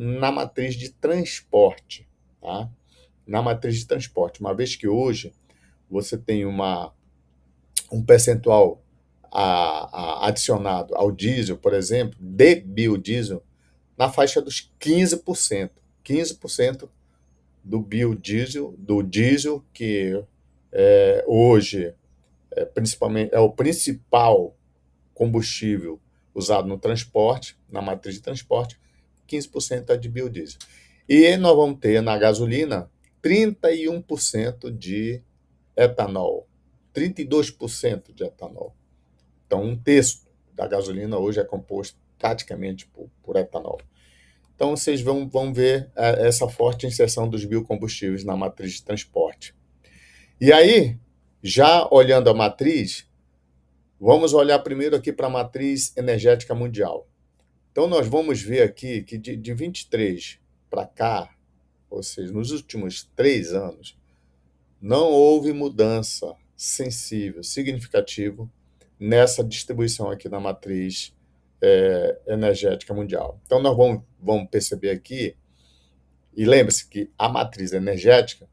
na matriz de transporte, tá? Na matriz de transporte, uma vez que hoje você tem um percentual adicionado ao diesel, por exemplo, de biodiesel, na faixa dos 15%. 15% do biodiesel, do diesel, que hoje principalmente é o principal combustível usado no transporte, na matriz de transporte, 15% é de biodiesel. E nós vamos ter na gasolina 31% de etanol, 32% de etanol. Então, um terço da gasolina hoje é composto praticamente por etanol. Então, vocês vão ver essa forte inserção dos biocombustíveis na matriz de transporte. E aí, já olhando a matriz, vamos olhar primeiro aqui para a matriz energética mundial. Então, nós vamos ver aqui que de 23 para cá, ou seja, nos últimos 3 anos, não houve mudança sensível, significativa, nessa distribuição aqui na matriz energética mundial. Então, nós vamos perceber aqui, e lembre-se que a matriz energética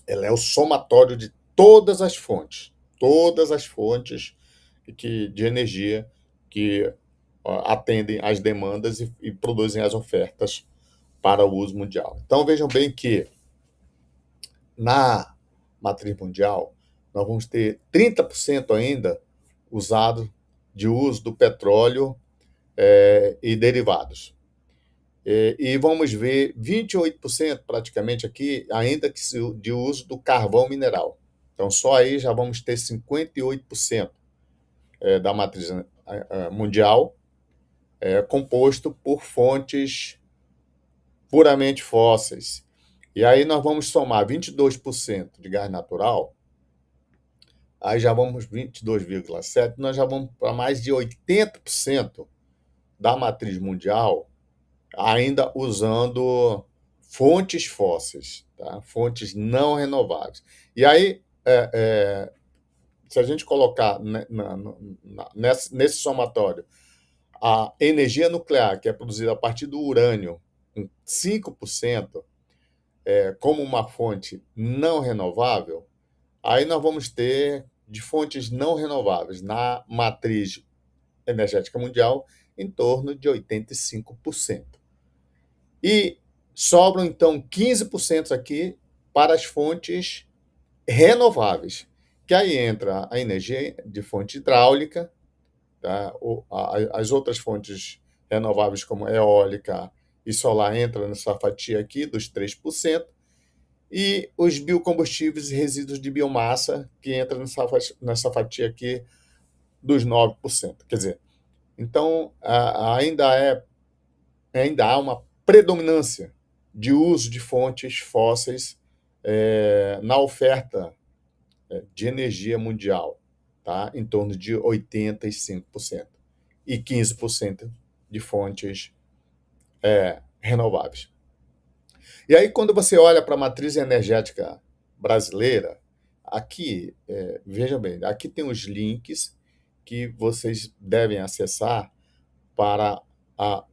ela é o somatório de todas as fontes de energia que atendem às demandas e produzem as ofertas para o uso mundial. Então, vejam bem que na matriz mundial, nós vamos ter 30% ainda de uso do petróleo e derivados. E vamos ver 28% praticamente aqui, ainda que de uso do carvão mineral. Então, só aí já vamos ter 58% da matriz mundial composto por fontes puramente fósseis. E aí nós vamos somar 22% de gás natural, aí já vamos 22,7%, nós já vamos para mais de 80% da matriz mundial, ainda usando fontes fósseis, tá? Fontes não renováveis. E aí, se a gente colocar nesse somatório a energia nuclear, que é produzida a partir do urânio, com 5%, como uma fonte não renovável, aí nós vamos ter de fontes não renováveis na matriz energética mundial em torno de 85%. E sobram, então, 15% aqui para as fontes renováveis, que aí entra a energia de fonte hidráulica, tá? As outras fontes renováveis, como eólica e solar, entram nessa fatia aqui dos 3%, e os biocombustíveis e resíduos de biomassa, que entram nessa fatia aqui dos 9%. Quer dizer, então, ainda há uma predominância de uso de fontes fósseis na oferta de energia mundial, tá? Em torno de 85%. E 15% de fontes renováveis. E aí, quando você olha para a matriz energética brasileira, aqui, veja bem, aqui tem os links que vocês devem acessar para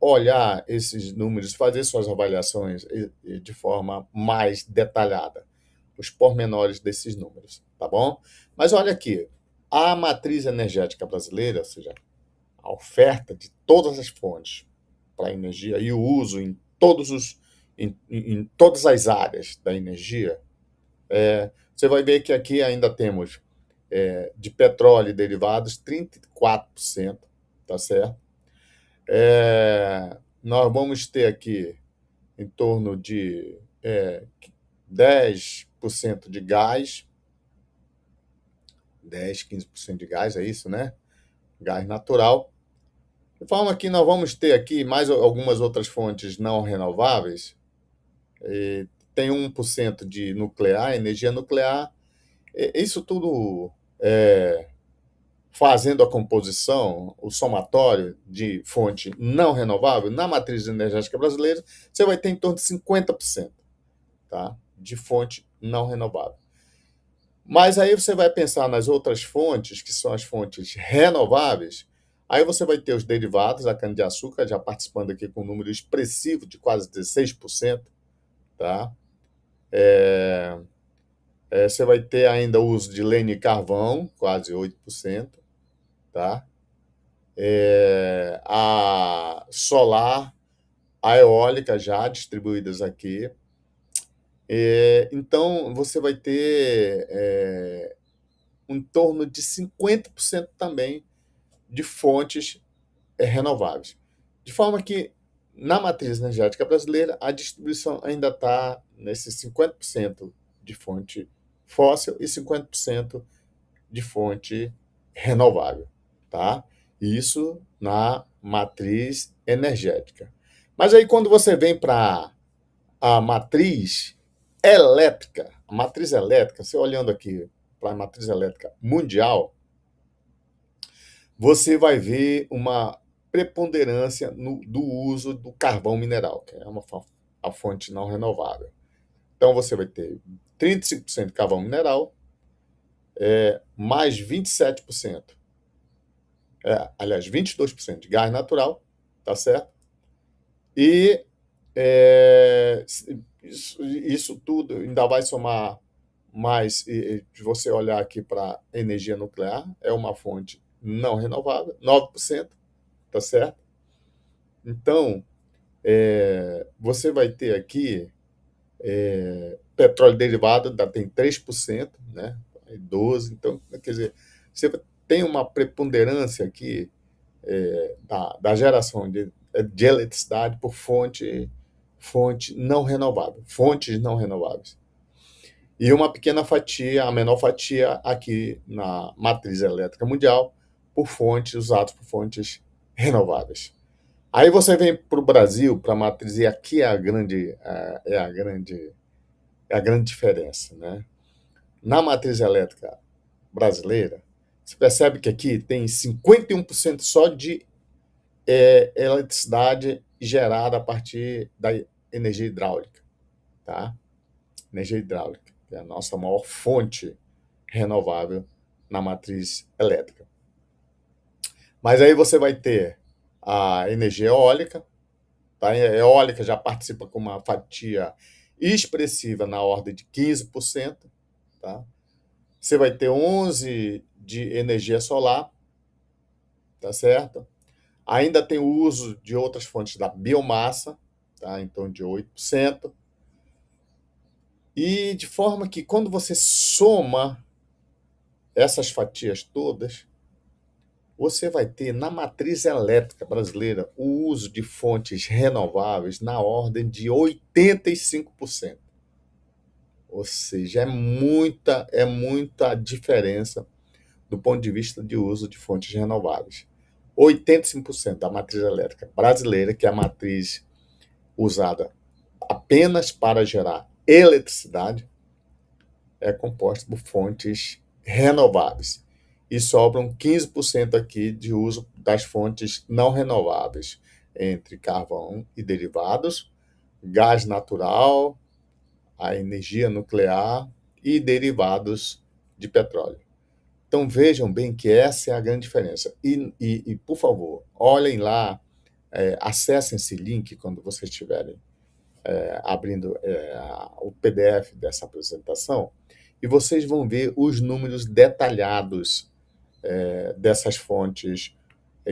olhar esses números, fazer suas avaliações de forma mais detalhada, os pormenores desses números, tá bom? Mas olha aqui, a matriz energética brasileira, ou seja, a oferta de todas as fontes para energia e o uso em todas as áreas da energia, você vai ver que aqui ainda temos de petróleo e derivados 34%, tá certo? Nós vamos ter aqui em torno de 10% de gás, 10, 15% de gás, é isso, né? Gás natural. De forma que nós vamos ter aqui mais algumas outras fontes não renováveis. Tem 1% de nuclear, energia nuclear. Isso tudo fazendo a composição, o somatório de fonte não renovável, na matriz energética brasileira, você vai ter em torno de 50%, tá? De fonte não renovável. Mas aí você vai pensar nas outras fontes, que são as fontes renováveis, Aí você vai ter os derivados, a cana-de-açúcar já participando aqui com um número expressivo de quase 16%, tá? Você vai ter ainda o uso de lenha e carvão, quase 8%, tá? A solar, a eólica já distribuídas aqui. Então, você vai ter em torno de 50% também de fontes renováveis. De forma que, na matriz energética brasileira, a distribuição ainda está nesses 50% de fonte fóssil e 50% de fonte renovável, tá? Isso na matriz energética. Mas aí, quando você vem para a matriz elétrica, você olhando aqui para a matriz elétrica mundial, você vai ver uma preponderância do uso do carvão mineral, que é a fonte não renovável. Então, você vai ter 35% de carvão mineral, mais 27%, aliás, 22% de gás natural, tá certo? E isso tudo ainda vai somar mais, se você olhar aqui para energia nuclear, é uma fonte não renovável, 9%, tá certo? Então, você vai ter aqui petróleo derivado, ainda tem 3%, né? 12%, então, quer dizer, você tem uma preponderância aqui da geração de eletricidade por fonte não renovável, fontes não renováveis. E uma pequena fatia, a menor fatia aqui na matriz elétrica mundial, usados por fontes renováveis. Aí você vem para o Brasil, para a matriz, e aqui é a grande diferença, né? Na matriz elétrica brasileira, você percebe que aqui tem 51% só de eletricidade gerada a partir da energia hidráulica, tá? Energia hidráulica, que é a nossa maior fonte renovável na matriz elétrica. Mas aí você vai ter a energia eólica, tá? A eólica já participa com uma fatia expressiva na ordem de 15%, tá? Você vai ter 11% de energia solar, tá certo? Ainda tem o uso de outras fontes da biomassa, tá? Em torno de 8%. E de forma que, quando você soma essas fatias todas, você vai ter na matriz elétrica brasileira o uso de fontes renováveis na ordem de 85%. Ou seja, é muita diferença do ponto de vista de uso de fontes renováveis. 85% da matriz elétrica brasileira, que é a matriz usada apenas para gerar eletricidade, é composta por fontes renováveis. E sobram 15% aqui de uso das fontes não renováveis, entre carvão e derivados, gás natural, a energia nuclear e derivados de petróleo. Então, vejam bem que essa é a grande diferença. E por favor, olhem lá, acessem esse link quando vocês estiverem abrindo o PDF dessa apresentação, e vocês vão ver os números detalhados dessas fontes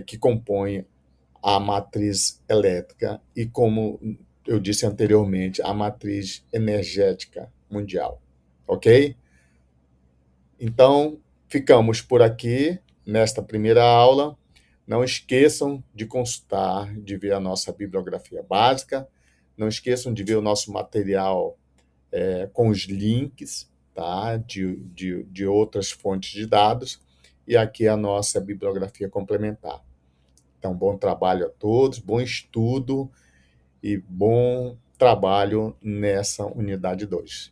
que compõem a matriz elétrica e, como eu disse anteriormente, a matriz energética mundial. Ok? Então, ficamos por aqui nesta primeira aula. Não esqueçam de consultar, de ver a nossa bibliografia básica. Não esqueçam de ver o nosso material com os links, tá? de outras fontes de dados. E aqui a nossa bibliografia complementar. Então, bom trabalho a todos, bom estudo e bom trabalho nessa unidade 2.